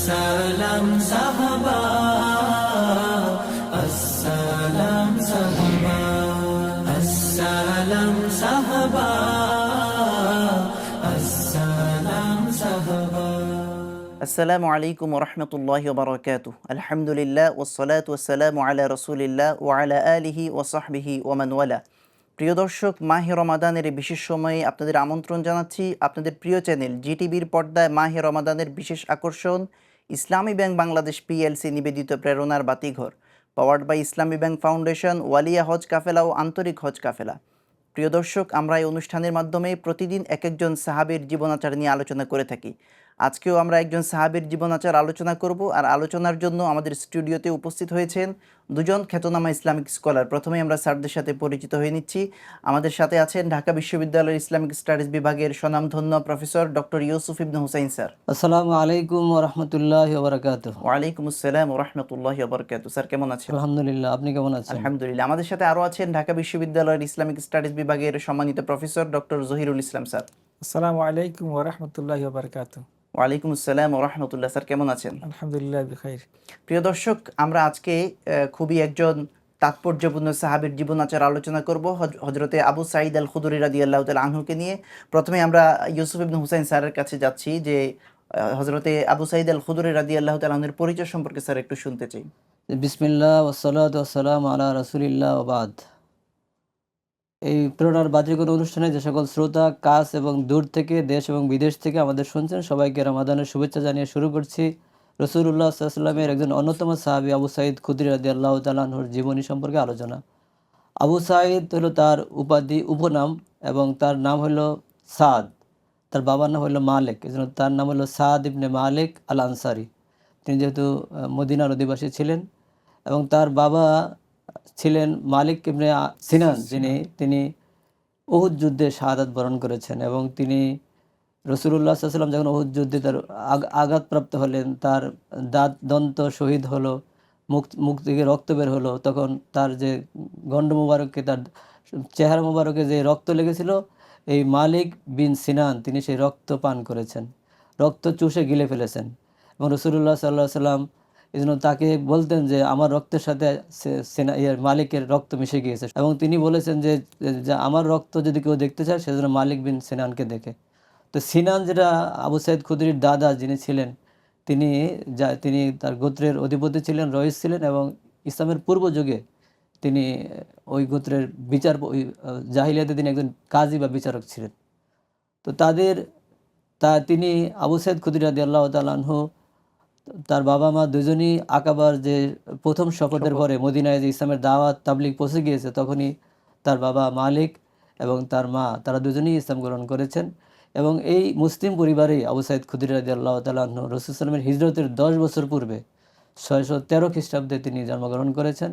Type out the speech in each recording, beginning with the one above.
আসসালাম সাহাবা, আসসালাম সাহাবা, আসসালাম সাহাবা, আসসালাম সাহাবা। আসসালামু আলাইকুম ওরহমতুল্লাহি ওবরাকাতুহ। আলহামদুলিল্লাহ ওয়াসসালাতু ওয়াসসালামু আলা রাসূলিল্লাহ ওয়া আলা আলিহি ওয়া সাহবিহি ওয়া মান ওয়ালা। প্রিয় দর্শক, মাহে রমাদানের এই বিশেষ সময়ে আপনাদের আমন্ত্রণ জানাচ্ছি আপনাদের প্রিয় চ্যানেল জিটিভির পর্দায় মাহে রমাদানের বিশেষ আকর্ষণ ইসলামী ব্যাংক বাংলাদেশ পিএলসি নিবেদিত প্রেরণার বাতিঘর, powered by Islami bank foundation, ওয়ালিয়া হজ কাফেলা ও আন্তরিক হজ কাফেলা। প্রিয় দর্শক, আমরা এই অনুষ্ঠানের মাধ্যমে প্রতিদিন এক একজন সাহাবীর জীবনাচার নিয়ে আলোচনা করে থাকি। আজকেও আমরা একজন সাহাবীর জীবনাচার আলোচনা করব, আর আলোচনার জন্য আমাদের স্টুডিওতে উপস্থিত হয়েছেন দুজন খ্যাতনামা ইসলামিক স্কলার। প্রথমে আমরা স্যারদের সাথে পরিচিত হয়ে নিচ্ছি। আমাদের সাথে আছেন ঢাকা বিশ্ববিদ্যালয়ের ইসলামিক স্টাডিজ বিভাগের স্বনামধন্য প্রফেসর ডক্টর ইউসুফ ইবনে হুসাইন স্যার। আসসালামু আলাইকুম ওরহমতুল্লাহি ওবারাকাতুহু। ওয়ালাইকুম আসসালাম ওরহমতুল্লাহি ওবরাকাতুহু। স্যার কেমন আছেন? আলহামদুলিল্লাহ, আপনি কেমন আছেন? আলহামদুলিল্লাহ। আমাদের সাথে আরও আছেন ঢাকা বিশ্ববিদ্যালয়ের ইসলামিক স্টাডিজ বিভাগের সম্মানিত প্রফেসর ডক্টর জহিরুল ইসলাম স্যার। আসসালামু আলাইকুম ওয়া রাহমাতুল্লাহি ওয়া বারাকাতুহু। ওয়ালাইকুম আসসালাম ওরহমতুল্লাহ। স্যার কেমন আছেন? আলহামদুলিল্লাহ বিখাইর। প্রিয় দর্শক, আমরা আজকে খুবই একজন তাৎপর্যপূর্ণ সাহাবীর জীবনাচার আলোচনা করব, হযরতে আবু সাঈদ আল খুদরি রাদিয়াল্লাহু তাআলা আনহুকে নিয়ে। প্রথমে আমরা ইউসুফ ইবনে হুসাইন স্যারের কাছে যাচ্ছি যে হযরতে আবু সাঈদ আল খুদরি রাদিয়াল্লাহু তাআলা আনহুর পরিচয় সম্পর্কে স্যার একটু শুনতে চাই। বিসমিল্লাহ ওয়াসসালাতু ওয়াসসালামু আলা রাসূলিল্লাহ ওয়া বাদ। এই প্রেরণার বাতিঘর অনুষ্ঠানে যে সকল শ্রোতা কাছ এবং দূর থেকে, দেশ এবং বিদেশ থেকে আমাদের শুনছেন, সবাইকে রমাদানের শুভেচ্ছা জানিয়ে শুরু করছি রাসূলুল্লাহ সাল্লাল্লাহু আলাইহি ওয়াসাল্লামের একজন অন্যতম সাহাবী আবু সাঈদ খুদরি রাদিয়াল্লাহু তাআলা আনহুর জীবনী সম্পর্কে আলোচনা। আবু সাঈদ হলো তার উপাধি, উপনাম, এবং তার নাম হলো সাদ। তার বাবার নাম হলো মালিক, এই জন্য তার নাম হলো সাদ ইবনে মালিক আল আনসারি। তিনি যেহেতু মদিনার অধিবাসী ছিলেন, এবং তার বাবা ছিলেন মালিক ইবনে সিনান, তিনি উহুদ যুদ্ধে শাহাদাত বরণ করেছেন। এবং তিনি রাসূলুল্লাহ সাল্লাল্লাহু আলাইহি ওয়াসাল্লাম যখন উহুদ যুদ্ধে তার আঘাতপ্রাপ্ত হলেন, তার দন্ত শহীদ হলো, মুখ থেকে রক্ত বের হলো, তখন তার যে গন্ড মুবারকে, তার চেহারা মুবারকে যে রক্ত লেগেছিল, এই মালিক বিন সিনান তিনি সেই রক্ত পান করেছেন, রক্ত চুষে গিলে ফেলেছেন। এবং রাসূলুল্লাহ সাল্লাল্লাহু আলাইহি ওয়াসাল্লাম এই জন্য তাকে বলতেন যে আমার রক্তের সাথে মালিকের রক্ত মিশে গিয়েছে, এবং তিনি বলেছেন যে আমার রক্ত যদি কেউ দেখতে চায় সেজন্য মালিক বিন সিনানকে দেখে। তো সিনান, যেটা আবু সাঈদ খুদরির দাদা যিনি ছিলেন, তিনি তার গোত্রের অধিপতি ছিলেন, রইস ছিলেন, এবং ইসলামের পূর্ব যুগে তিনি ওই গোত্রের জাহিলিয়াতে তিনি একজন কাজী বা বিচারক ছিলেন। তো তিনি আবু সাঈদ খুদরি রাদিয়াল্লাহু তাআলা আনহু, তার বাবা মা দুজনই আকাবার যে প্রথম শপথের পরে মদিনায় যে ইসলামের দাওয়াত তাবলীগ পৌঁছে গিয়েছে, তখনই তার বাবা মালিক এবং তার মা, তারা দুজনই ইসলাম গ্রহণ করেছেন। এবং এই মুসলিম পরিবারেই আবু সাঈদ খুদরি রাদিয়াল্লাহু তাআলা আনহু রাসূল সাল্লাল্লাহু আলাইহি ওয়াসাল্লামের হিজরতের 10 বছর পূর্বে 613 খ্রিস্টাব্দে তিনি জন্মগ্রহণ করেছেন,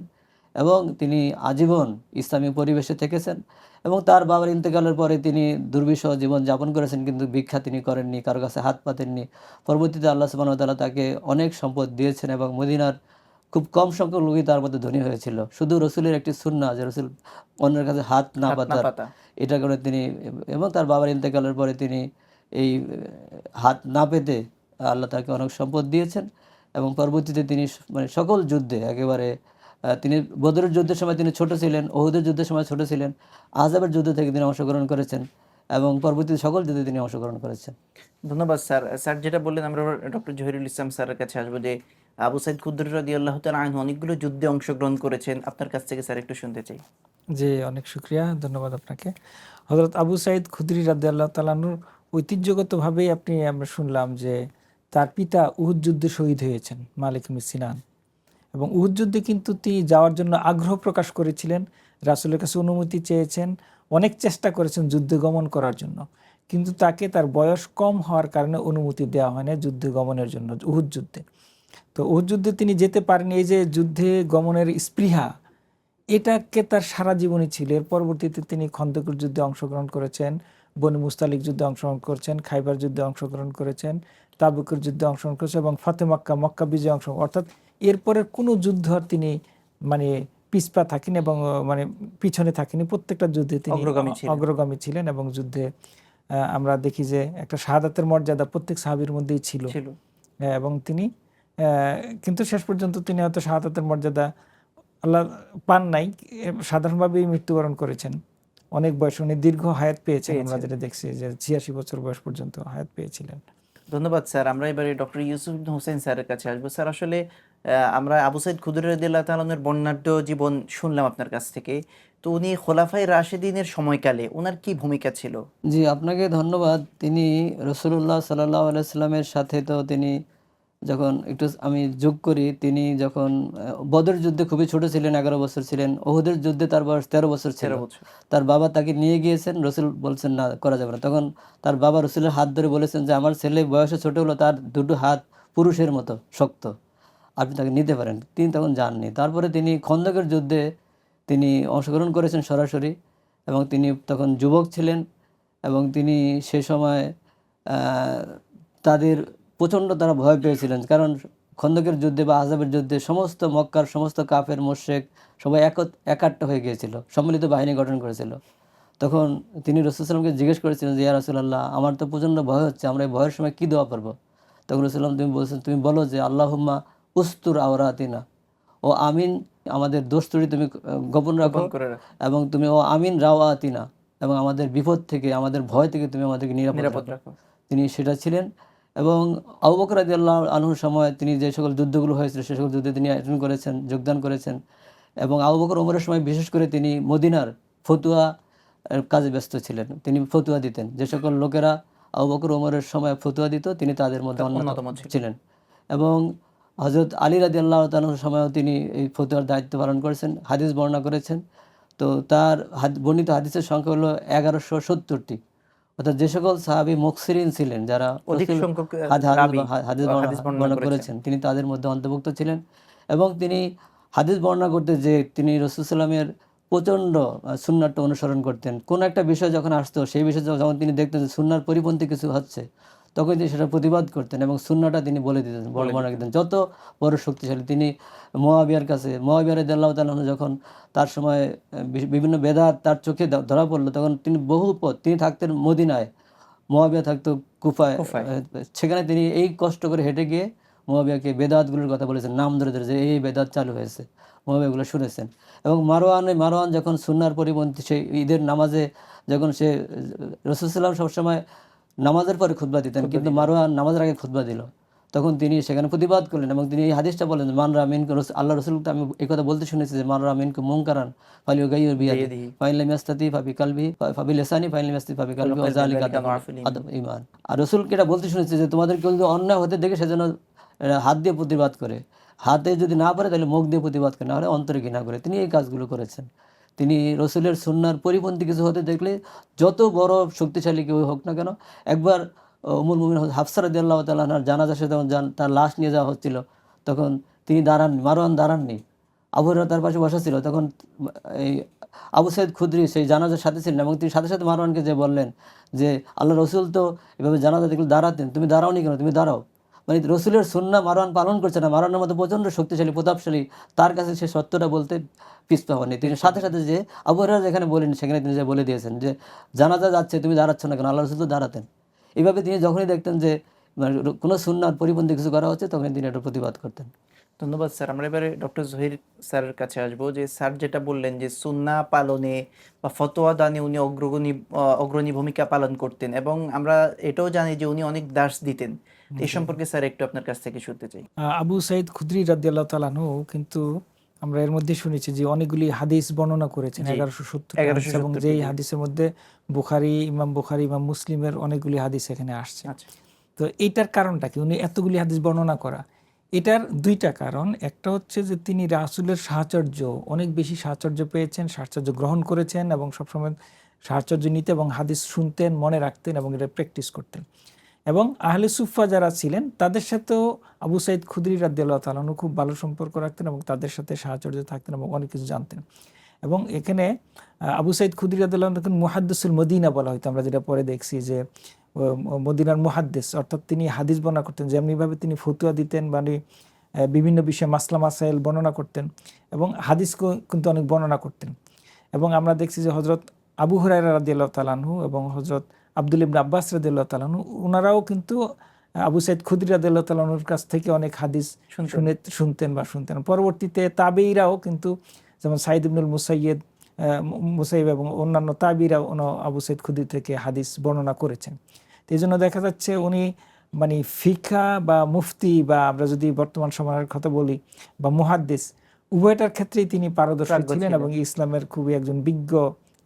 এবং তিনি আজীবন ইসলামী পরিবেশে থেকেছেন। এবং তার বাবার ইন্তেকালের পরে তিনি দুর্বিষহ জীবন যাপন করেছেন, কিন্তু ভিক্ষা তিনি করেননি, কারো কাছে হাত পাতেননি। পরবর্তীতে আল্লাহ সুবহানাহু ওয়া তাআলা তাকে অনেক সম্পদ দিয়েছেন, এবং মদিনার খুব কম সংখ্যক লোকই তার মধ্যে ধনী হয়েছিল। শুধু রসুলের একটি সুন্নাহ যে রসুল অন্যের কাছে হাত না পাতার, এটা করে তিনি, এবং তার বাবার ইন্তেকালের পরে তিনি এই হাত না পেতে আল্লাহ তাকে অনেক সম্পদ দিয়েছেন। এবং পরবর্তীতে তিনি সকল যুদ্ধে একেবারে, তিনি বদরের যুদ্ধের সময় তিনি ছোট ছিলেন, উহুদের যুদ্ধের সময় ছোট ছিলেন, আহজাবের যুদ্ধ থেকে তিনি অংশগ্রহণ করেছেন, এবং পরবর্তীতে সকল যুদ্ধে তিনি অংশগ্রহণ করেছেন। ধন্যবাদ স্যার। স্যার যেটা বললেন, আমরা ডক্টর জহিরুল ইসলাম স্যারের কাছে আসবো যে আবু সাঈদ খুদরি রাদিয়াল্লাহু তাআলা আনহু অনেকগুলো যুদ্ধে অংশগ্রহণ করেছেন। আপনার কাছ থেকে স্যার একটু শুনতে চাই। জি, অনেক শুকরিয়া, ধন্যবাদ আপনাকে। হযরত আবু সাঈদ খুদরি রাদিয়াল্লাহু তাআলা আনহুর ঐতিহ্যগতভাবেই আমরা শুনলাম যে তার পিতা উহুদ যুদ্ধে শহীদ হয়েছেন, মালিক ইবনে সিনান। এবং উহুদ যুদ্ধে কিন্তু তিনি যাওয়ার জন্য আগ্রহ প্রকাশ করেছিলেন, রাসূলের কাছে অনুমতি চেয়েছেন, অনেক চেষ্টা করেছেন যুদ্ধে গমন করার জন্য, কিন্তু তাকে তার বয়স কম হওয়ার কারণে অনুমতি দেওয়া হয় না যুদ্ধে গমনের জন্য, উহুদ যুদ্ধে। তো উহুদ যুদ্ধে তিনি যেতে পারেননি। এই যে যুদ্ধে গমনের স্পৃহা, এটাকে তার সারা জীবনই ছিল। এর পরবর্তীতে তিনি খন্দকের যুদ্ধে অংশগ্রহণ করেছেন, বনি মুস্তালিক যুদ্ধে অংশগ্রহণ করেছেন, খাইবার যুদ্ধে অংশগ্রহণ করেছেন, তাবুকের যুদ্ধে অংশগ্রহণ করেছেন, এবং ফাতে মক্কা বিজয়ে অংশগ্রহণ, অর্থাৎ এরপরের কোনো যুদ্ধ আর তিনি পিছপা থাকেনি, এবং পিছনে থাকেনি। প্রত্যেকটা যুদ্ধে তিনি অগ্রগামী ছিলেন। এবং যুদ্ধে আমরা দেখি যে একটা শাহাদাতের মর্যাদা প্রত্যেক সাহাবীর মধ্যেই ছিল। এবং তিনি কিন্তু শেষ পর্যন্ত তিনি হয়তো শাহাদাতের মর্যাদা আল্লাহ পান নাই, সাধারণভাবেই মৃত্যুবরণ করেছেন। অনেক বয়স, উনি দীর্ঘ হায়াত পেয়েছেন, আমরা যেটা দেখছি যে 86 বছর বয়স পর্যন্ত হায়াত পেয়েছিলেন। ধন্যবাদ স্যার। আমরা এবারে ডক্টর ইউসুফ ইবনে হোসেন স্যারের কাছে আসবো। স্যার, আসলে আমরা আবু সাইদ খুদরি রাদিয়াল্লাহু তাআলা আনহুর বর্ণাঢ্য জীবন শুনলাম আপনার কাছ থেকে। তো উনি খোলাফায়ে রাশিদিনের সময়কালে ওনার কি ভূমিকা ছিল? জি, আপনাকে ধন্যবাদ। তিনি রসুল্লাহ সাল্লাল্লাহু আলাইহি সাল্লামের সাথে তো তিনি যখন একটু আমি যোগ করি, তিনি যখন বদর যুদ্ধে খুবই ছোট ছিলেন, 11 বছর ছিলেন। ওহুদের যুদ্ধে তার বয়স 13 বছর ছিল। 13 বছর। তার বাবা তাকে নিয়ে গিয়েছেন, রসুল বলছেন না, করা যাবে না। তখন তার বাবা রসুলের হাত ধরে বলেছেন যে আমার ছেলে বয়সে ছোট হলো, তার দুটো হাত পুরুষের মতো শক্ত, আপনি তাকে নিতে পারেন। তিনি তখন যাননি। তারপরে তিনি খন্দকের যুদ্ধে তিনি অংশগ্রহণ করেছেন সরাসরি, এবং তিনি তখন যুবক ছিলেন, এবং তিনি সে সময় তাদের প্রচণ্ড তারা ভয় পেয়েছিলেন, কারণ খন্দকের যুদ্ধে বা আহজাবের যুদ্ধে সমস্ত মক্কার সমস্ত কাফের মোশরিক সবাই একাট্টা হয়ে গিয়েছিল, সম্মিলিত বাহিনী গঠন করেছিল। তখন তিনি রাসূল সাল্লাল্লাহু আলাইহি ওয়াসাল্লামকে জিজ্ঞেস করেছিলেন যে ইয়া রাসূলুল্লাহ, আমার তো প্রচণ্ড ভয় হচ্ছে, আমরা এই ভয়ের সময় কী দোয়া পড়ব? তখন রাসূল সাল্লাল্লাহু আলাইহি ওয়াসাল্লাম তুমি বলছেন, তুমি বলো যে আল্লাহুম্মা উস্তুর আওরাতিনা, ও আমিন, আমাদের দোষ ত্রুটি তুমি গোপন রাখো, করে রাখো। এবং তুমি ও আমিন রাওয়াতিনা, এবং আমাদের বিপদ থেকে, আমাদের ভয় থেকে তুমি আমাদেরকে নিরাপদ নিরাপদ রাখো। রাখো। তিনি সেটা ছিলেন। এবং আবু বকর রাদিয়াল্লাহু আনহুর সময় তিনি যে সকল যুদ্ধগুলো হয়েছিল সে সকল যুদ্ধে তিনি অ্যাটেন্ড করেছেন, যোগদান করেছেন। এবং আবু বকর ওমরের সময় বিশেষ করে তিনি মদিনার ফতুয়া কাজে ব্যস্ত ছিলেন, তিনি ফতুয়া দিতেন। যে সকল লোকেরা আবু বকর ওমরের সময় ফতুয়া দিত, তিনি তাদের মধ্যে অন্যতম ছিলেন। এবং হযরত আলী রাদিয়াল্লাহু তাআলার সময়ও তিনি এই ফতুয়ার দায়িত্ব পালন করেছেন, হাদিস বর্ণনা করেছেন। তো তার বর্ণিত হাদিসের সংখ্যা হলো 1170টি। অর্থাৎ যে সকল সাহাবী মুকসিরিন ছিলেন, যারা অধিক সংখ্যক হাদিস বর্ণনা করেছেন, তিনি তাদের মধ্যে অন্তর্ভুক্ত ছিলেন। এবং তিনি হাদিস বর্ণনা করতে যে তিনি রাসূল সাল্লামের প্রচণ্ড সুন্নাহটা অনুসরণ করতেন। কোন একটা বিষয় যখন আসতো, সেই বিষয়ে যখন তিনি দেখতেন যে সুন্নাহর পরিপন্থী কিছু হচ্ছে, তখন তিনি সেটা প্রতিবাদ করতেন এবং সুন্নাহটা তিনি বলে দিতেন, বর্ণনা দিতেন। যত বড় শক্তিশালী তিনি মুআবিয়ার কাছে, মুআবিয়া রাদিয়াল্লাহু তাআলা আনহু যখন তার সময় বিভিন্ন বেদাত তার চোখে ধরা পড়লো, তখন তিনি বহু পথ, তিনি থাকতেন মদিনায়, মুআবিয়া থাকতো কুফায়। সেখানে তিনি এই কষ্ট করে হেঁটে গিয়ে মুআবিয়াকে বেদাতগুলোর কথা বলেছেন, নাম ধরে ধরে যে এই বেদাত চালু হয়েছে, মুআবিয়া এগুলো শুনেছেন। এবং মারওয়ান যখন সুন্নাহর পরিপন্থী, সেই ঈদের নামাজে যখন সে রাসূল সাল্লাল্লাহু সবসময় নামাজের পরে খুতবা দিতেন, কিন্তু মারওয়ান নামাজের আগে খুতবা দিল, তখন তিনি সেখানে প্রতিবাদ করলেন এবং তিনি এই হাদিসটা বলেন, মানরা মিনকু, আল্লাহ রাসূলকে আমি এই কথা বলতে শুনেছি যে মানরা মিনকু মুনকারান ফালিয়ুগাইয়ির বিয়াদিহি ফাইন লাম ইয়াস্তাতি ফাবিকালবিহি ফাবিলিসানি ফাইন লাম ইয়াস্তাতি ফাবিকালবিহি ওয়া যালিকা আদব ঈমান। আর রাসূলকে এটা বলতে শুনেছি যে তোমাদের কেউ যদি অন্যায় হতে দেখে সেজন্য হাত দিয়ে প্রতিবাদ করে, হাতে যদি না পারে তাহলে মুখ দিয়ে প্রতিবাদ করে, না হলে অন্তরে ঘৃণা করে। তিনি এই কাজগুলো করেছেন। তিনি রসুলের সুন্নাহর পরিপন্থী কিছু হতে দেখলে, যত বড় শক্তিশালী কেউ হোক না কেন, একবার উম্মুল মুমিনিন হাফসা রাদিয়াল্লাহু তাআলা আনহার জানাজা সে যখন তার লাশ নিয়ে যাওয়া হচ্ছিল, তখন তিনি দাঁড়াননি, মারওয়ান দাঁড়াননি, আবু হুরায়রা তার পাশে বসা ছিল। তখন এই আবু সাইদ খুদরি সেই জানাজার সাথে ছিলেন এবং তিনি সাথে সাথে মারওয়ানকে যে বললেন যে আল্লাহ রসুল তো এভাবে জানাজা দেখলে দাঁড়াতেন, তুমি দাঁড়াওনি কেন, তুমি দাঁড়াও। মানে রসুলের সুন্নাহ মারওয়ান পালন করছে না, মারওয়ানের মতো প্রচণ্ড শক্তিশালী প্রতাপশালী, তার কাছে সে সত্যটা বলতে পিছপা হননি। তিনি সাথে সাথে যে আবু হুরায়রা যেখানে বলেন সেখানে তিনি যে বলে দিয়েছেন যে জানাজা যাচ্ছে, তুমি দাঁড়াচ্ছ না কেন, আল্লাহ রসুল তো দাঁড়াতেন। এইভাবে তিনি যখনই দেখতেন যে কোনো সুন্নাহর পরিপন্থী কিছু করা হচ্ছে, তখনই তিনি এটা প্রতিবাদ করতেন। ধন্যবাদ স্যার। আমরা এবারে ডক্টর জহির স্যারের কাছে আসবো। যে স্যার যেটা বললেন যে সুন্নাহ পালনে বা ফতোয়া দানে উনি অগ্রণী ভূমিকা পালন করতেন, এবং আমরা এটাও জানি যে উনি অনেক দার্স দিতেন। এই সম্পর্কে স্যার একটু আপনার কাছ থেকে শুনতে চাই। আবু সাইদ খুদরি রাদিয়াল্লাহু তাআলা আনহু কিন্তু আমরা এর মধ্যে শুনেছি যে অনেকগুলি হাদিস বর্ণনা করেছেন, 1170 এবং যেই হাদিসের মধ্যে ইমাম বুখারী, ইমাম মুসলিমের অনেকগুলি হাদিস এখানে আসছে। তো এইটার কারণটা কি, উনি এতগুলি হাদিস বর্ণনা করা? এটার দুইটা কারণ। একটা হচ্ছে যে তিনি রাসূলের সাহচর্য, অনেক বেশি সাহচর্য পেয়েছেন, সাহচর্য গ্রহণ করেছেন এবং সবসময় সাহচর্য নিতে এবং হাদিস শুনতেন, মনে রাখতেন এবং এটা প্র্যাকটিস করতেন। এবং আহলে সুফা যারা ছিলেন তাদের সাথেও আবু সাইদ খুদরি রাদিয়াল্লাহু তাআলা আনহু খুব ভালো সম্পর্ক রাখতেন এবং তাদের সাথে সাহচর্য থাকতেন এবং অনেক কিছু জানতেন। এবং এখানে আবু সাইদ খুদরি রাদিয়াল্লাহু আনহু মুহাদ্দিসুল মদিনা বলা হয়তো, আমরা যেটা পরে দেখছি যে মদিনার মুহাদ্দিস, অর্থাৎ তিনি হাদিস বর্ণনা করতেন। যেমনিভাবে তিনি ফতুয়া দিতেন, মানে বিভিন্ন বিষয়ে মাসলা মাসাইল বর্ণনা করতেন এবং হাদিস কিন্তু অনেক বর্ণনা করতেন। এবং আমরা দেখছি যে হযরত আবু হুরায়রা রাদিয়াল্লাহু তাআলা আনহু এবং হযরত আব্দুল্লাহ ইবনে আব্বাস রাদিয়াল্লাহু তাআলা আনহু ওনারাও কিন্তু আবু সাইদ খুদরি রাদিয়াল্লাহু তাআলা আনহুর কাছ থেকে অনেক হাদিস শুনতেন। পরবর্তীতে তাবেঈরাও কিন্তু, যেমন সাইদ ইবনুল মুসাইয়্যিব এবং অন্যান্য তাবেঈরাও আবু সাইদ খুদরি থেকে হাদিস বর্ণনা করেছেন। তো এই জন্য দেখা যাচ্ছে উনি মানে ফিকহা বা মুফতি, বা আমরা যদি বর্তমান সময়ের কথা বলি, বা মুহাদ্দিস, উভয়টার ক্ষেত্রেই তিনি পারদর্শী ছিলেন এবং ইসলামের খুবই একজন বিজ্ঞ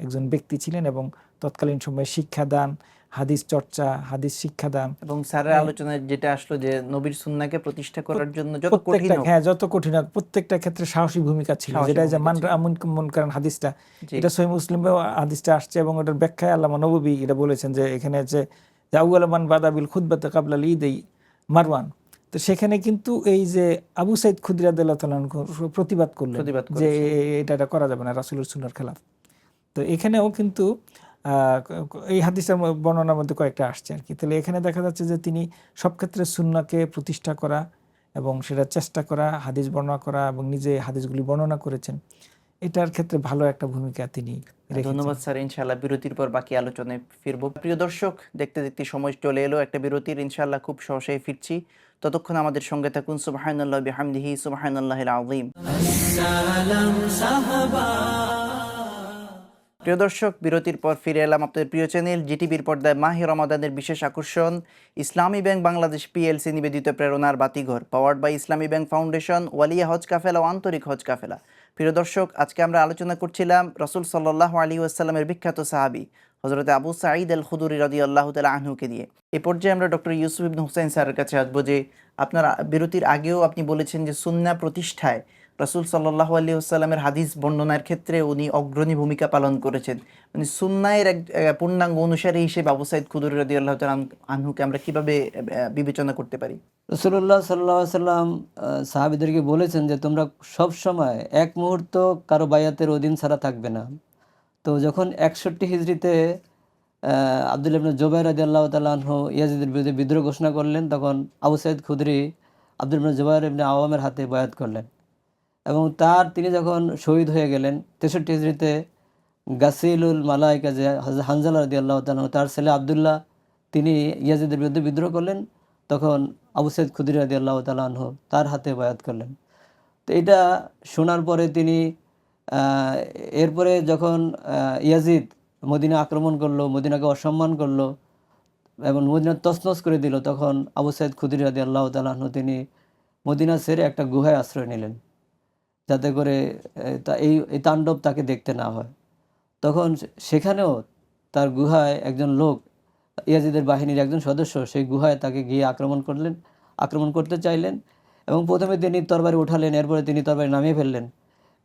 একজন ব্যক্তি ছিলেন, এবং তৎকালীন সময়ে শিক্ষাদান, হাদিস চর্চা, হাদিস শিক্ষাদান এবং স্যারের আলোচনায় যেটা আসলো যে নবীর সুন্নাহকে প্রতিষ্ঠা করার জন্য যত কঠিন হোক, যত কঠিন হোক, প্রত্যেকটা ক্ষেত্রে সাহসী ভূমিকা ছিল। যেটা যে মান আমুন মুনকারান হাদিসটা, এটা সহিহ মুসলিমে হাদিসটা আসছে, এবং ওটার ব্যাখ্যায় আল্লামা নববী এটা বলেছেন যে এখানে যে আউয়াল মান বাদা বিল খুতবাতি ক্বাবলা ঈদাই মারওয়ান। তো সেখানে কিন্তু এই যে আবু সাইদ খুদরি রাদিয়াল্লাহু তাআলা প্রতিবাদ করলেন যে এটা করা যাবে না, রাসূলের সুন্নাহর খেলাফ। তো এখানেও কিন্তু এই হাদিসের বর্ণনার মধ্যে কয়েকটা আসছে আর কি। তাহলে এখানে দেখা যাচ্ছে যে তিনি সব ক্ষেত্রে সুন্নাহকে প্রতিষ্ঠা করা এবং সেটা চেষ্টা করা, হাদিস বর্ণনা করা, এবং নিজে হাদিসগুলি বর্ণনা করেছেন, এটার ক্ষেত্রে ভালো একটা ভূমিকা তিনি রেখেছেন। ধন্যবাদ স্যার। ইনশাআল্লাহ বিরতির পর বাকি আলোচনায় ফিরবো। প্রিয় দর্শক, দেখতে দেখতে সময় চলে এলো একটা বিরতির। ইনশাআল্লাহ খুব সহজেই ফিরছি, ততক্ষণ আমাদের সঙ্গে থাকুন। সুবহানাল্লাহি বিহামদিহি সুবহানাল্লাহিল আযীম। সালাম সাহাবা। প্রিয় দর্শক, বিরতির পর ফিরে এলাম আপনাদের প্রিয় চ্যানেল জিটিভির পর্দায়। মাহে রমাদানের বিশেষ আকর্ষণ ইসলামী ব্যাংক বাংলাদেশ পিএলসি নিবেদিত প্রেরণার বাতিঘর, powered by Islami bank foundation, ওয়ালিয়া হজ কাফেলা ও আন্তরিক হজ কাফেলা। প্রিয় দর্শক, আজকে আমরা আলোচনা করছিলাম রাসূল সাল্লাল্লাহু আলাইহি ওয়াসাল্লামের বিখ্যাত সাহাবী হযরত আবু সাঈদ আল খুদরি রাদিয়াল্লাহু তাআলা আনহুকে নিয়ে। এই পর্যায়ে আমরা ডক্টর ইউসুফ ইবনে হুসাইন স্যারের কাছে আসবো যে আপনার বিরতির আগেও আপনি বলেছেন যে সুন্নাহ প্রতিষ্ঠায় রাসূল সাল্লাল্লাহু আলাইহি ওয়াসাল্লামের হাদিস বর্ণনার ক্ষেত্রে উনি অগ্রণী ভূমিকা পালন করেছেন। মানে সুন্নাহের এক পূর্ণাঙ্গ অনুসারী হিসেবে আবু সাঈদ খুদরি রাদিয়াল্লাহু তাআলা আনহুকে আমরা কিভাবে বিবেচনা করতে পারি? রাসূলুল্লাহ সাল্লাল্লাহু আলাইহি সাল্লাম সাহাবীদেরকে বলেছেন যে তোমরা সব সময় এক মুহূর্ত কারো বায়াতের অধীন ছাড়া থাকবে না। তো যখন 61 হিজরিতে আব্দুল্লাহ ইবনে জুবাইর রাদিয়াল্লাহু তাআলা আনহু ইয়াজিদের বিরুদ্ধে বিদ্রোহ ঘোষণা করলেন, তখন আবু সাঈদ খুদরি আব্দুল্লাহ ইবনে জুবাইর ইবনে আওয়ামের হাতে বায়াত করলেন, এবং তিনি যখন শহীদ হয়ে গেলেন 63 হিজরিতে, গাসিলুল মালাইকা যে হানজালা রাদিয়াল্লাহু তাআলা তার ছেলে আব্দুল্লাহ তিনি ইয়াজিদের বিরুদ্ধে বিদ্রোহ করলেন, তখন আবু সাঈদ খুদরি রাদিয়াল্লাহু তাআলা আনহু তার হাতে বায়াত করলেন। তো এটা শোনার পরে তিনি এরপরে যখন ইয়াজিদ মদিনা আক্রমণ করলো, মদিনাকে অসম্মান করলো এবং মদিনা তছনছ করে দিল, তখন আবু সাঈদ খুদরি রাদিয়াল্লাহু তাআলা আনহু তিনি মদিনা ছেড়ে একটা গুহায় আশ্রয় নিলেন, যাতে করে এই তাণ্ডব তাকে দেখতে না হয়। তখন সেখানেও তার গুহায় একজন লোক, ইয়াজিদের বাহিনীর একজন সদস্য, সেই গুহায় তাকে গিয়ে আক্রমণ করতে চাইলেন, এবং প্রথমে তিনি তরবারি উঠালেন, এরপরে তিনি তরবারি নামিয়ে ফেললেন,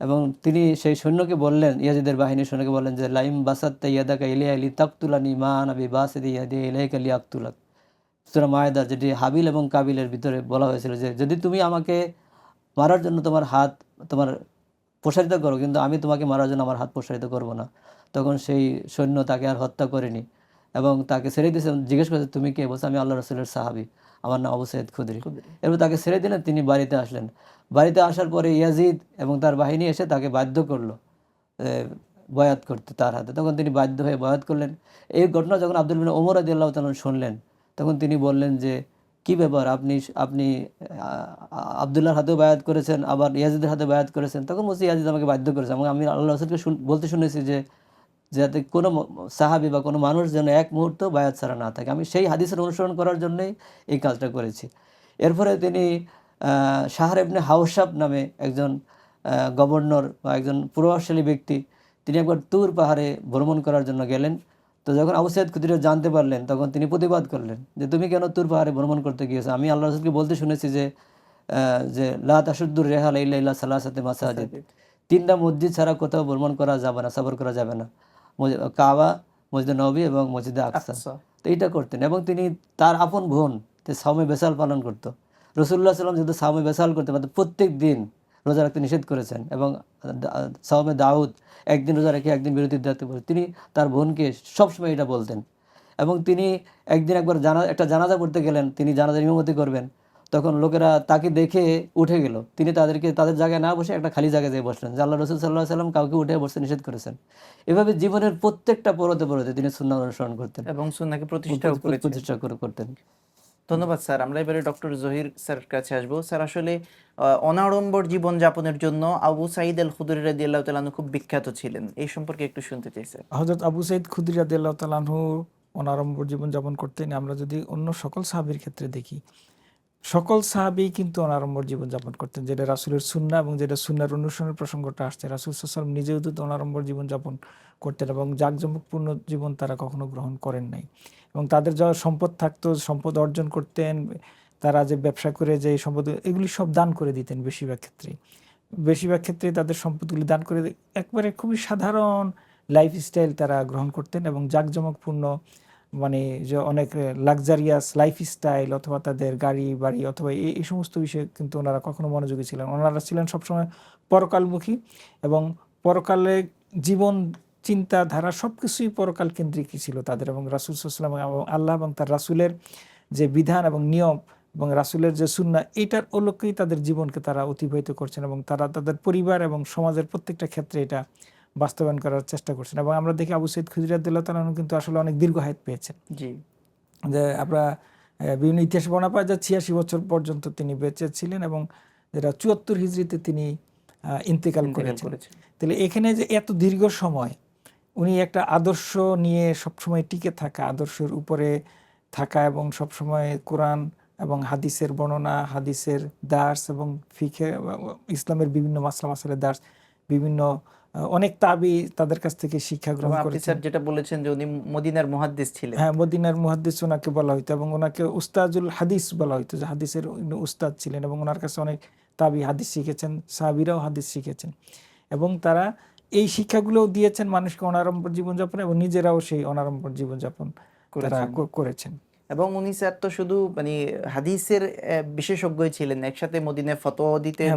এবং তিনি সেই সৈন্যকে বললেন, ইয়াজিদের বাহিনীর সৈন্যকে বললেন যে লাইম বাসাত্তা ইয়াদাকা ইলাইয়া লিতাকতুলানি মা নাবি বাসিদি ইয়াদি ইলাইকা লিয়াকতুলাক। সূরা মায়েদা, যেটি হাবিল এবং কাবিলের ভিতরে বলা হয়েছিল যে যদি তুমি আমাকে মারার জন্য তোমার হাত প্রসারিত করো, কিন্তু আমি তোমাকে মারার জন্য আমার হাত প্রসারিত করব না। তখন সেই সৈন্য তাকে আর হত্যা করেনি এবং তাকে ছেড়ে দিয়েছে। জিজ্ঞেস করেছে তুমি কে? বলছে আমি আল্লাহ রাসূলের সাহাবী, আমার নাম আবু সাঈদ খুদরি। এরপর তাকে ছেড়ে দিলেন, তিনি বাড়িতে আসলেন। বাড়িতে আসার পরে ইয়াজিদ এবং তার বাহিনী এসে তাকে বাধ্য করলো বয়াত করতে তার হাতে। তখন তিনি বাধ্য হয়ে বয়াত করলেন। এই ঘটনা যখন আব্দুল বিন ওমর রাদিয়াল্লাহু তাআলা শুনলেন, তখন তিনি বললেন যে কি ব্যাপার, আপনি আব্দুল্লাহর হাতেও বায়াত করেছেন, আবার ইয়াজিদের হাতে বায়াত করেছেন। তখন বলছি ইয়াজিদ আমাকে বাধ্য করেছে, এবং আমি আল্লাহ রাসূলকে বলতে শুনেছি যে যাতে কোনো সাহাবী বা কোনো মানুষ যেন এক মুহূর্ত বায়াত ছাড়া না থাকে। আমি সেই হাদিসের অনুসরণ করার জন্যই এই কাজটা করেছি। এরপরে তিনি শাহর ইবনে হাওশাব নামে একজন গভর্নর বা একজন প্রভাবশালী ব্যক্তি, তিনি একবার তুর পাহাড়ে ভ্রমণ করার জন্য গেলেন। তো যখন আবু সাঈদ খুদরি জানতে পারলেন, তখন তিনি প্রতিবাদ করলেন যে তুমি কেন তুর পাহাড়ে ভ্রমণ করতে গিয়েছো? আমি আল্লাহ রাসূলকে বলতে শুনেছি যে লা তাশুদ্দুর রিহাল ইল্লা ইলা সালাসাতি মাসাজিদ, 3টা মসজিদ ছাড়া কোথাও ভ্রমণ করা যাবে না, সফর করা যাবে না, কাবা, মসজিদে নববী এবং মসজিদে আকসা। তো এইটা করতেন। এবং তিনি তার আপন বোন সাওমে বেসাল পালন করতো। রাসূলুল্লাহ সাল্লাল্লাহু আলাইহি ওয়াসাল্লাম যেহেতু সাওমে বেসাল করতে পারতেন, প্রত্যেক দিন রোজা রাখতে নিষেধ করেছেন, এবং সাওমে দাউদ একদিন রোজা রেখে একদিন বিরতির দায়িত্ব বলে তিনি তার বোনকে সবসময় এটা বলতেন। এবং তিনি একবার একটা জানাজা পড়তে গেলেন, তিনি জানাজার ইমামতি করবেন, তখন লোকেরা তাকে দেখে উঠে গেল। তিনি তাদের জায়গায় না বসে একটা খালি জায়গায় যেয়ে বসলেন, যে আল্লাহ রাসূল সাল্লাল্লাহু আলাইহি ওয়াসাল্লাম কাউকে উঠে বসতে নিষেধ করেছেন। এভাবে জীবনের প্রত্যেকটা পরতে তিনি সুন্নাহ অনুসরণ করতেন এবং সুন্নাহকে প্রতিষ্ঠা করতেন। ধন্যবাদ স্যার। আমরা এবারে ডক্টর জহির স্যারের কাছে আসবো। স্যার আসলে অনাড়ম্বর জীবন যাপনের জন্য আবু সাঈদ আল খুদরি রাদিয়াল্লাহু তাআলা আনহু খুব বিখ্যাত ছিলেন। এই সম্পর্কে একটু শুনতে চাই স্যার। হযরত আবু সাঈদ খুদরি রাদিয়াল্লাহু তাআলা আনহু অনাড়ম্বর জীবন যাপন করতেন। আমরা যদি অন্য সকল সাহাবীর ক্ষেত্রে দেখি, সকল সাহাবী কিন্তু অনাড়ম্বর জীবন যাপন করতেন, যেটা রাসূলের সুন্নাহ এবং যেটা সুন্নাহর অনুসরণের প্রসঙ্গটা আসছে। রাসূল সাল্লাল্লাহু আলাইহি ওয়াসাল্লাম নিজেও তো অনাড়ম্বর জীবন যাপন করতেন এবং জাঁকজমকপূর্ণ জীবন তারা কখনো গ্রহণ করেন নাই। এবং তাদের যা সম্পদ থাকতো, সম্পদ অর্জন করতেন, তারা যে ব্যবসা করে যে সম্পদ, এগুলি সব দান করে দিতেন। বেশিরভাগ ক্ষেত্রে তাদের সম্পদগুলি দান করে একবারে খুবই সাধারণ লাইফস্টাইল তারা গ্রহণ করতেন এবং জাঁকজমকপূর্ণ, মানে যে অনেক লাক্সারিয়াস লাইফস্টাইল অথবা তাদের গাড়ি বাড়ি অথবা এই সমস্ত বিষয়ে কিন্তু ওনারা কখনো মনোযোগী ছিলেন। ওনারা ছিলেন সবসময় পরকালমুখী এবং পরকালে জীবন চিন্তাধারা সব কিছুই পরকাল কেন্দ্রিকই ছিল তাদের। এবং রাসূল সাল্লাল্লাহু আলাইহি ওয়াসাল্লাম এবং আল্লাহ এবং তার রাসূলের যে বিধান এবং নিয়ম এবং রাসূলের যে সুন্নাহ, এটার আলোকেই তাদের জীবনকে তারা অতিবাহিত করছেন এবং তারা তাদের পরিবার এবং সমাজের প্রত্যেকটা ক্ষেত্রে এটা বাস্তবায়ন করার চেষ্টা করছেন। এবং আমরা দেখি আবু সাঈদ খুদরি রাদিয়াল্লাহু তাআলা আনহু কিন্তু আসলে অনেক দীর্ঘ হায়াত পেয়েছেন। জি। যে আমরা বিভিন্ন ইতিহাস বর্ণনা পাই যে 86 বছর পর্যন্ত তিনি বেঁচে ছিলেন এবং যেটা 74 হিজরিতে তিনি ইন্তেকাল করেছেন। তাহলে এখানে যে এত দীর্ঘ সময় উনি একটা আদর্শ নিয়ে সবসময় টিকে থাকা, আদর্শের উপরে থাকা এবং সবসময় কোরআন এবং হাদিসের বর্ণনা, হাদিসের দার্স এবং ফিকে, ইসলামের বিভিন্ন মাসলা দার্স, বিভিন্ন অনেক তাবি তাদের কাছ থেকে শিক্ষা গ্রহণ আপনি করেছেন। স্যার যেটা বলেছেন যে উনি মদিনার মুহাদ্দিস ছিলেন। হ্যাঁ, মদিনার মুহাদ্দিস ওনাকে বলা হইতো এবং ওনাকে উস্তাজুল হাদিস বলা হইতো, যে হাদিসের উস্তাদ ছিলেন এবং ওনার কাছে অনেক তাবি হাদিস শিখেছেন, সাহাবীরাও হাদিস শিখেছেন এবং তারা এই শিক্ষাগুলোও দিয়েছেন মানুষকে অনাড়ম্বর জীবনযাপন এবং নিজেরাও সেই অনাড়ম্বর জীবনযাপন তারা করেছেন। এবং উনি স্যার তো শুধু মানে হাদিসের বিশেষজ্ঞই ছিলেন, একসাথে মদিনায় ফতোয়া দিতেন,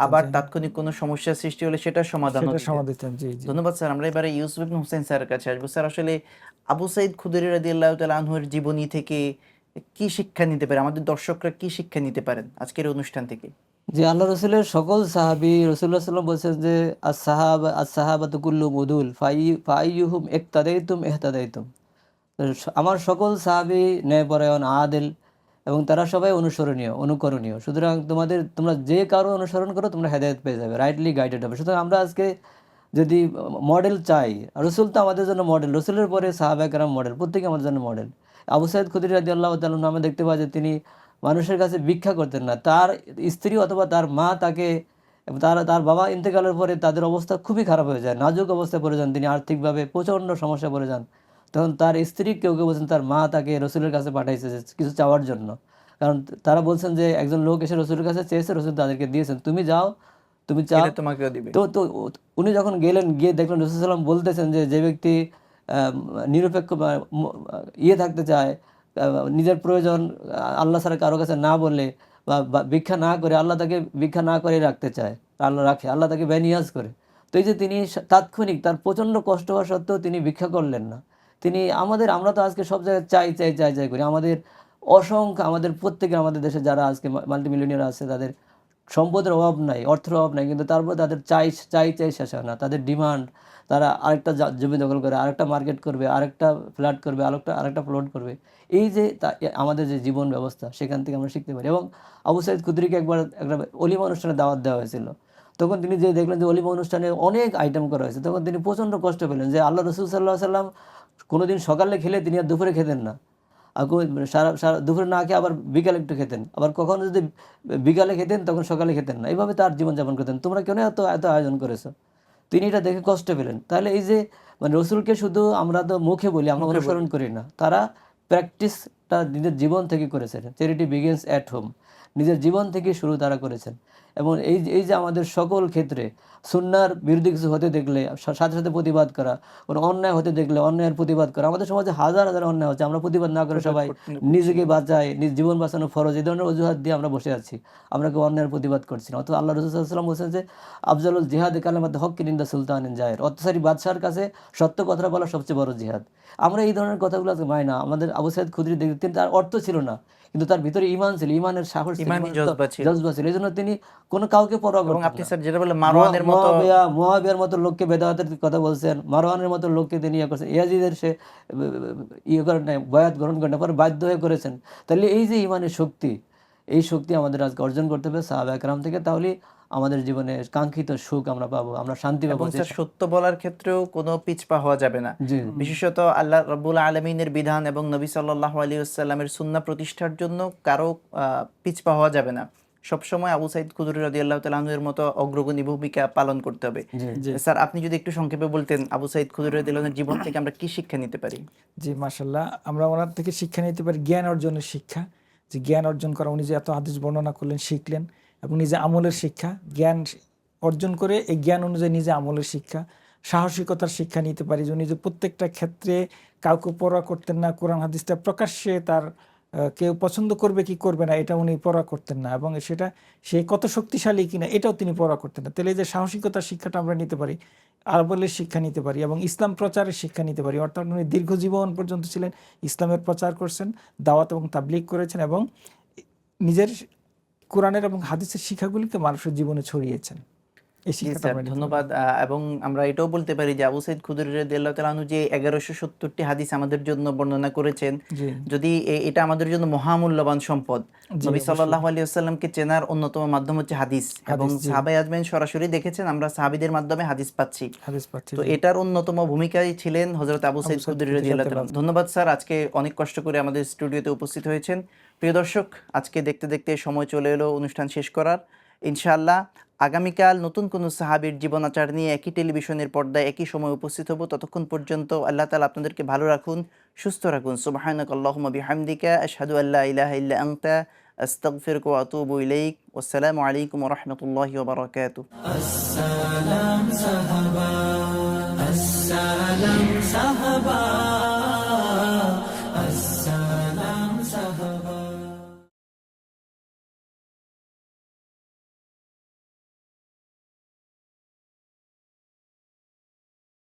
আবার তাৎক্ষণিক কোনো সমস্যা সৃষ্টি হলে সেটা সমাধান দিতেন। ধন্যবাদ স্যার। আমরা এবারে ইউসুফ ইবনে হুসাইন স্যারের কাছে আসবো। স্যার আসলে আবু সাঈদ খুদরি রাদিয়াল্লাহু তাআলা আনহুর জীবনী থেকে কি শিক্ষা নিতে পারে, আমাদের দর্শকরা কি শিক্ষা নিতে পারেন আজকের অনুষ্ঠান থেকে? যে আল্লাহ রসুলের সকল সাহাবী, রাসূলুল্লাহ সাল্লাল্লাহু আলাইহি ওয়াসাল্লাম বলছেন যে আস-সাহাবাতু কুল্লুহুম উদুল ফাআইয়ুহুম ইক্তাদাইতুম ইহতাদাইতুম। আমার সকল সাহাবী ন্যায়পরায়ণ, আদিল এবং তারা সবাই অনুকরণীয়। সুতরাং তোমরা যে কারো অনুসরণ করো তোমরা হেদায়েত পেয়ে যাবে, রাইটলি গাইডেড হবে। সুতরাং আমরা আজকে যদি মডেল চাই, রসুল তো আমাদের জন্য মডেল, রসুলের পরে সাহাবায়ে কেরাম মডেল, প্রত্যেকে আমাদের জন্য মডেল। আবু সাঈদ খুদরি রাদিয়াল্লাহু তাআলা আনহু আমরা দেখতে পাই যে তিনি মানুষের কাছে ভিক্ষা করতেন না। তার স্ত্রী অথবা তার মা তাকে, তার বাবা ইন্তেকালের পরে তাদের অবস্থা খুবই খারাপ হয়ে যায়, নাজুক অবস্থায় পড়ে যান, তিনি আর্থিকভাবে প্রচণ্ড সমস্যায় পড়ে যান। তখন তার স্ত্রী কেউ বলছেন তার মা তাকে রসুলের কাছে পাঠাইছে কিছু চাওয়ার জন্য, কারণ তারা বলছেন যে একজন লোক এসে রসুলের কাছে চেয়েছে, রসুল তাদেরকে দিয়েছেন, তুমি যাও, তুমি চাও, তোমাকেও দিবে। তো উনি যখন গেলেন, গিয়ে দেখলেন রসুল সাল্লাম বলতেছেন যে ব্যক্তি নিরপেক্ষ থাকতে চায়, নিজের প্রয়োজন আল্লাহ ছাড়া কারো কাছে না বলে বা ভিক্ষা না করে, আল্লাহ তাকে ভিক্ষা না করে রাখতে চায়, আল্লাহ রাখে, আল্লাহ তাকে বেনিয়াজ করে। তো এই যে তিনি তাৎক্ষণিক, তার প্রচণ্ড কষ্ট হওয়া সত্ত্বেও তিনি ভিক্ষা করলেন না। তিনি আমরা তো আজকে সব জায়গায় চাই করি, আমাদের প্রত্যেকে, আমাদের দেশে যারা আজকে মাল্টিমিলিয়নিয়ার আছে, তাদের সম্পদের অভাব নাই, অর্থের অভাব নাই, কিন্তু তারপর তাদের চাই শেষ হয় না। তাদের ডিমান্ড, তারা আরেকটা জমি দখল করে, আরেকটা মার্কেট করবে, আরেকটা ফ্ল্যাট করবে, আরেকটা প্লট করবে। এই যে আমাদের যে জীবন ব্যবস্থা, সেখান থেকে আমরা শিখতে পারি। এবং আবু সাঈদ খুদরিকে একবার একটা অলিমা অনুষ্ঠানে দাওয়াত দেওয়া হয়েছিল। তখন তিনি যে দেখলেন যে অলিমা অনুষ্ঠানে অনেক আইটেম করা হয়েছে, তখন তিনি প্রচণ্ড কষ্ট পেলেন যে আল্লাহ রসুল সাল্লাল্লাহু আলাইহি ওয়াসাল্লাম কোনোদিন সকালে খেলে তিনি আর দুপুরে খেতেন না, আর সারা দুপুরে না খেয়ে আবার বিকালে একটু খেতেন, আবার কখনো যদি বিকালে খেতেন তখন সকালে খেতেন না, এইভাবে তার জীবনযাপন করতেন। তোমরা কেন এত আয়োজন করেছো? তিনি এটা দেখে কষ্ট পেলেন। তাহলে এই যে রসুলকে শুধু আমরা তো মুখে বলি, আমরা অনুসরণ করি না, তারা প্র্যাকটিসটা নিজের জীবন থেকে করেছেন। চ্যারিটি বিগিনস অ্যাট হোম, নিজের জীবন থেকে শুরু তারা করেছেন। এবং এই যে আমাদের সকল ক্ষেত্রে সুন্নাহর বিরুদ্ধে কিছু হতে দেখলে সাথে সাথে প্রতিবাদ করা, কোনো অন্যায় হতে দেখলে অন্যায়ের প্রতিবাদ করা। আমাদের সমাজে হাজার হাজার অন্যায় হচ্ছে, আমরা প্রতিবাদ না করে সবাই নিজেকে বাঁচাই, নিজ জীবন বাঁচানো ফরজ, এই ধরনের অজুহাত দিয়ে আমরা বসে আছি, আমরা কেউ অন্যায়ের প্রতিবাদ করছি না। অথবা আল্লাহ রাসূল সাল্লাল্লাহু আলাইহি ওয়াসাল্লাম বলছেন যে আফজালুল জিহাদ কালিমাত হক্কিন ইনদা সুলতানিন জায়ের, অত্যাচারী বাদশার কাছে সত্য কথা বলা সবচেয়ে বড় জিহাদ। আমরা এই ধরনের কথাগুলো আজকে মানি না। আমাদের আবু সাঈদ খুদরি দেখতেন, তার অর্থ ছিল না, কিন্তু তার ভিতরে ঈমান ছিল, ঈমানের সাহস ছিল, ইমানি জজবা ছিল। জজবা ছিল। এই জন্য তিনি কোনো কাউকে পরোয়া এবং করতেন আপনি না। স্যার যেটা বললেন মারওয়ানের মতো, মুয়াবিয়ার মতো লোককে বেদাতের কথা বলছেন, মারওয়ানের মতো লোককে তিনি ইয়ে করছেন, ইয়াজিদের সে ইয়ে করেন নাই, বয়াত গ্রহণ করেন না, পরে বাধ্য হয়ে করেছেন। তাহলে এই যে ঈমানের শক্তি, এই শক্তি আমাদের আজকে অর্জন করতে হবে সাহাবা একরাম থেকে, তাহলে আমাদের জীবনে কাঙ্ক্ষিত সুখ আমরা পাবো, আমরা শান্তি পাবো। এবং স্যার সত্য বলার ক্ষেত্রেও কোনো পিছপা হওয়া যাবে না। জি বিশেষত আল্লাহ রাব্বুল আলামিনের বিধান এবং নবী সাল্লাল্লাহু আলাইহি ওয়াসাল্লামের সুন্নাহ প্রতিষ্ঠার জন্য কারো পিছপা হওয়া যাবে না। সবসময় আবু সাঈদ খুদরি রাদিয়াল্লাহু তাআলা আনহু এর মতো অগ্রগণী ভূমিকা পালন করতে হবে। জি স্যার আপনি যদি একটু সংক্ষেপে বলতেন আবু সাঈদ খুদরি রাদিয়াল্লাহু আনহুর জীবন থেকে আমরা কি শিক্ষা নিতে পারি? জি মাশাআল্লাহ, আমরা ওনার থেকে শিক্ষা নিতে পারি জ্ঞান অর্জনের শিক্ষা, যে জ্ঞান অর্জন করা, উনি যে এত হাদিস বর্ণনা করলেন, শিখলেন, এবং নিজে আমলের শিক্ষা, জ্ঞান অর্জন করে এই জ্ঞান অনুযায়ী নিজে আমলের শিক্ষা, সাহসিকতার শিক্ষা নিতে পারি, যে উনি যে প্রত্যেকটা ক্ষেত্রে কাউকে পরোয়া করতেন না, কোরআন হাদিসটা প্রকাশ্যে তার কেউ পছন্দ করবে কি করবে না এটা উনি পরোয়া করতেন না, এবং সেটা সে কত শক্তিশালী কিনা এটাও তিনি পরোয়া করতেন না। তাহলে এই যে সাহসিকতার শিক্ষাটা আমরা নিতে পারি, আরবলের শিক্ষা নিতে পারি, এবং ইসলাম প্রচারের শিক্ষা নিতে পারি। অর্থাৎ উনি দীর্ঘ জীবন পর্যন্ত ছিলেন, ইসলামের প্রচার করছেন, দাওয়াত এবং তাবলীগ করেছেন, এবং নিজের কোরআনের এবং হাদিসের শিক্ষাগুলিকে মানুষের জীবনে ছড়িয়েছেন। এই জি শিক্ষাটা স্যার, আমরা নিতে পারি। ধন্যবাদ। এবং আমরা এটাও বলতে পারি যে আবু সাঈদ খুদরি রাদিয়াল্লাহু তাআলা আনহু যে 1170টি হাদিস আমাদের জন্য বর্ণনা করেছেন, জি যদি এটা আমাদের জন্য মহামূল্যবান সম্পদ। জি নবী অবশ্যই। সাল্লাল্লাহু আলাইহি ওয়াসাল্লামকে চেনার অন্যতম মাধ্যম হচ্ছে হাদিস, এবং হাদিস, জি। সাহাবায়ে আজমাইন সরাসরি দেখেছেন, আমরা সাহাবীদের মাধ্যমে হাদিস পাচ্ছি। হাদিস পাচ্ছি, তো জি। এটার অন্যতম ভূমিকায় ছিলেন হযরত আবু সাঈদ সাঈদ খুদরি খুদরি রাদিয়াল্লাহু তাআলা। রাদিয়াল্লাহু ধন্যবাদ স্যার, আজকে অনেক কষ্ট করে আমাদের স্টুডিওতে উপস্থিত হয়েছেন। প্রিয় দর্শক, আজকে দেখতে দেখতে সময় চলে এলো অনুষ্ঠান শেষ করার। ইনশাআল্লাহ আগামীকাল নতুন কোনো সাহাবীর জীবনাচার নিয়ে একই টেলিভিশনের পর্দায় একই সময় উপস্থিত হব। ততক্ষণ পর্যন্ত আল্লাহ তাআলা আপনাদেরকে ভালো রাখুন, সুস্থ রাখুন। সুবহানাকাল্লাহুম্মা বিহামদিকা আশহাদু আল্লা ইলাহা ইল্লা আনতা আস্তাগফিরুকা ওয়া আতুবু ইলাইক। ওয়াসসালামু আলাইকুম ওয়া রাহমাতুল্লাহি ওয়া বারাকাতুহু। আসসালাম সাহাবা, আসসালাম সাহাবা।